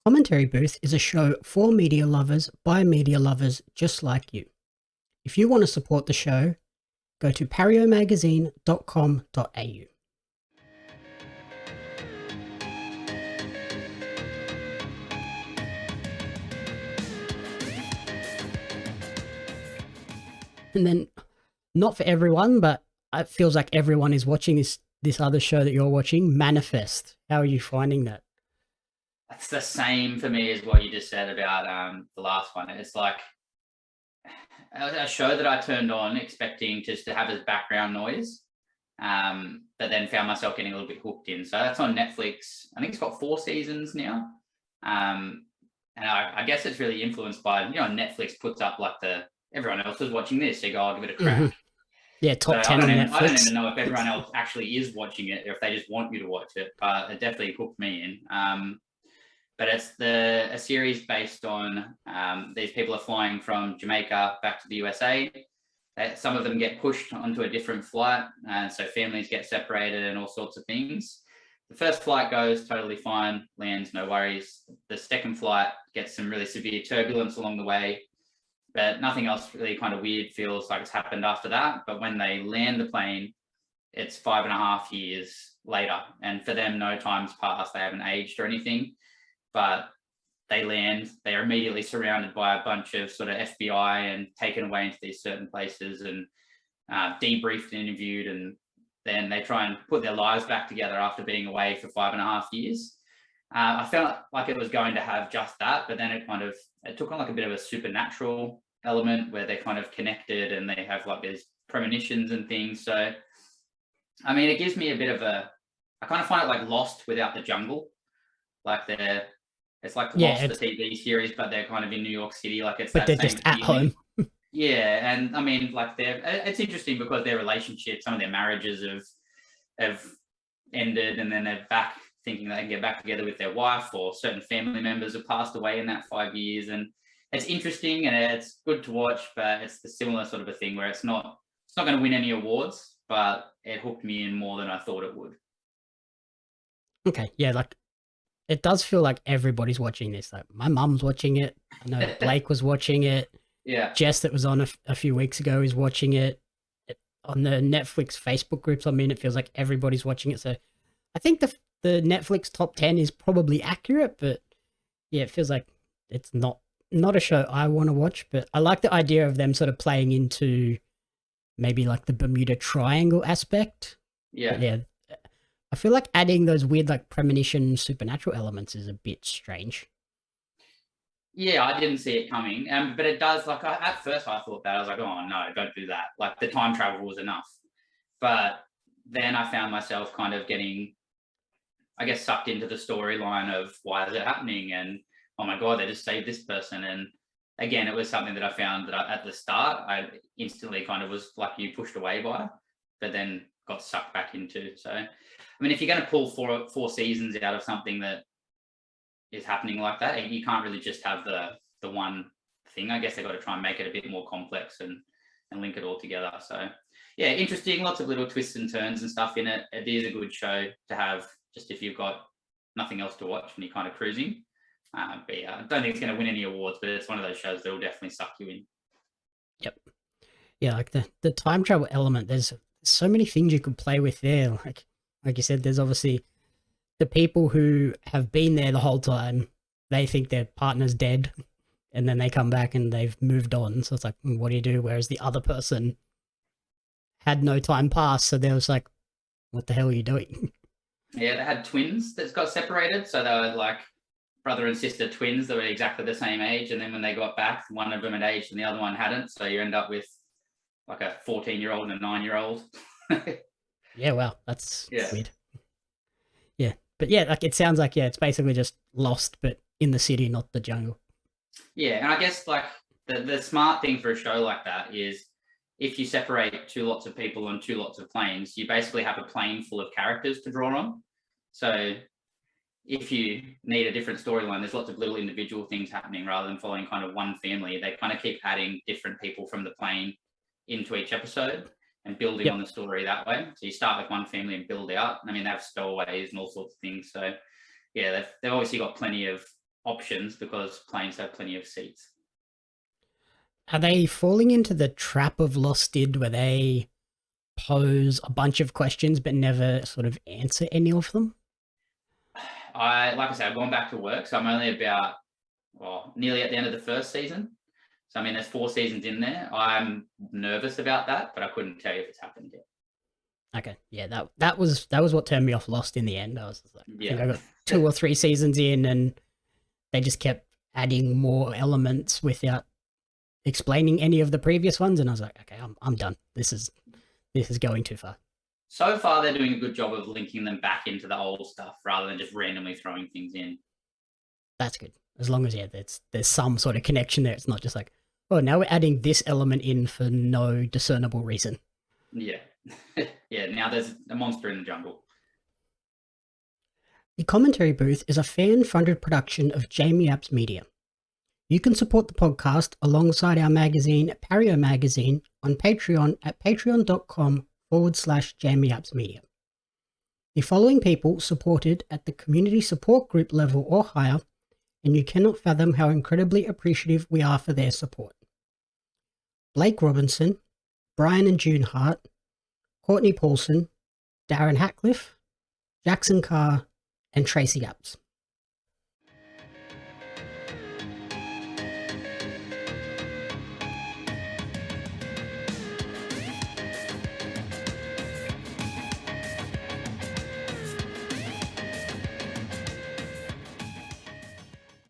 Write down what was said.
Commentary Booth is a show for media lovers by media lovers just like you. If you want to support the show, go to pariomagazine.com.au. And then, not for everyone, but it feels like everyone is watching this other show that you're watching, Manifest. How are you finding that? It's the same for me as what you just said about the last one. It's like a show that I turned on expecting just to have as background noise, but then found myself getting a little bit hooked in. So that's on Netflix. I think it's got 4 seasons now. And I guess it's really influenced by, Netflix puts up like everyone else is watching this, so you go, I'll give it a crack. Yeah, So top 10 on Netflix. I don't even know if everyone else actually is watching it or if they just want you to watch it, but it definitely hooked me in. But it's a series based on these people are flying from Jamaica back to the USA. Some of them get pushed onto a different flight, and so families get separated and all sorts of things. The first flight goes totally fine, lands, no worries. The second flight gets some really severe turbulence along the way, but nothing else really kind of weird feels like it's happened after that. But when they land the plane, it's 5.5 years later. And for them, no time's passed. They haven't aged or anything. But they land, they are immediately surrounded by a bunch of sort of FBI and taken away into these certain places and debriefed and interviewed. And then they try and put their lives back together after being away for 5.5 years. I felt like it was going to have just that, but then it took on like a bit of a supernatural element where they're kind of connected and they have like these premonitions and things. So, I mean, it gives me a bit of I kind of find it like Lost without the jungle. Like it's like Lost, the TV series, but they're kind of in New York City. Like but they're just at home. Yeah, and I mean, like it's interesting because their relationships, some of their marriages have ended, and then they're back thinking they can get back together with their wife, or certain family members have passed away in that 5 years, and it's interesting and it's good to watch. But it's the similar sort of a thing where it's not going to win any awards, but it hooked me in more than I thought it would. Okay, yeah, like it does feel like everybody's watching this. Like my mum's watching it. I know Blake was watching it. Yeah. Jess, that was on a few weeks ago, is watching it. On the Netflix Facebook groups, I mean, it feels like everybody's watching it. So I think the Netflix top 10 is probably accurate, but yeah, it feels like it's not a show I want to watch. But I like the idea of them sort of playing into maybe like the Bermuda Triangle aspect. Yeah. But yeah, I feel like adding those weird like premonition supernatural elements is a bit strange. Yeah, I didn't see it coming, but it does. Like at first, I thought that I was like, "Oh no, don't do that!" Like the time travel was enough, but then I found myself kind of getting, I guess, sucked into the storyline of why is it happening, and oh my god, they just saved this person, and again, it was something that I found that at the start I instantly kind of was like you pushed away by, but then got sucked back into. So, I mean, if you're going to pull four seasons out of something that is happening like that, you can't really just have the one thing. I guess they've got to try and make it a bit more complex and link it all together. So yeah, interesting, lots of little twists and turns and stuff in it. It is a good show to have just if you've got nothing else to watch and you're kind of cruising. But yeah, I don't think it's going to win any awards, but it's one of those shows that will definitely suck you in. Yep. Yeah, like the time travel element, there's so many things you could play with there. Like you said, there's obviously the people who have been there the whole time, they think their partner's dead, and then they come back and they've moved on. So it's like, what do you do? Whereas the other person had no time passed, so they was like, what the hell are you doing? Yeah, they had twins that got separated, so they were like brother and sister twins that were exactly the same age, and then when they got back, one of them had aged and the other one hadn't. So you end up with like a 14-year-old and a 9-year-old. Yeah, wow, that's weird. Yeah, but yeah, like it sounds like it's basically just Lost, but in the city, not the jungle. Yeah, and I guess like the smart thing for a show like that is if you separate two lots of people on two lots of planes, you basically have a plane full of characters to draw on. So if you need a different storyline, there's lots of little individual things happening rather than following kind of one family. They kind of keep adding different people from the plane into each episode and building on the story that way. So you start with one family and build out. I mean, they have stowaways and all sorts of things. So yeah, they've obviously got plenty of options because planes have plenty of seats. Are they falling into the trap of Lost did where they pose a bunch of questions but never sort of answer any of them? Like I said, I've gone back to work, so I'm only about nearly at the end of the first season. So I mean, there's 4 seasons in there. I'm nervous about that, but I couldn't tell you if it's happened yet. Okay, yeah, that was what turned me off Lost in the end. I was just like, I think I got 2 or 3 seasons in, and they just kept adding more elements without explaining any of the previous ones, and I was like, okay, I'm done. This is going too far. So far, they're doing a good job of linking them back into the old stuff rather than just randomly throwing things in. That's good. As long as there's some sort of connection there. It's not just like, oh, now we're adding this element in for no discernible reason. Yeah. Yeah, now there's a monster in the jungle. The Commentary Booth is a fan-funded production of Jamie Apps Media. You can support the podcast alongside our magazine, Pario Magazine, on Patreon at patreon.com/Jamie Apps Media. The following people supported at the community support group level or higher, and you cannot fathom how incredibly appreciative we are for their support. Blake Robinson, Brian and June Hart, Courtney Paulson, Darren Hatcliffe, Jackson Carr, and Tracy Apps.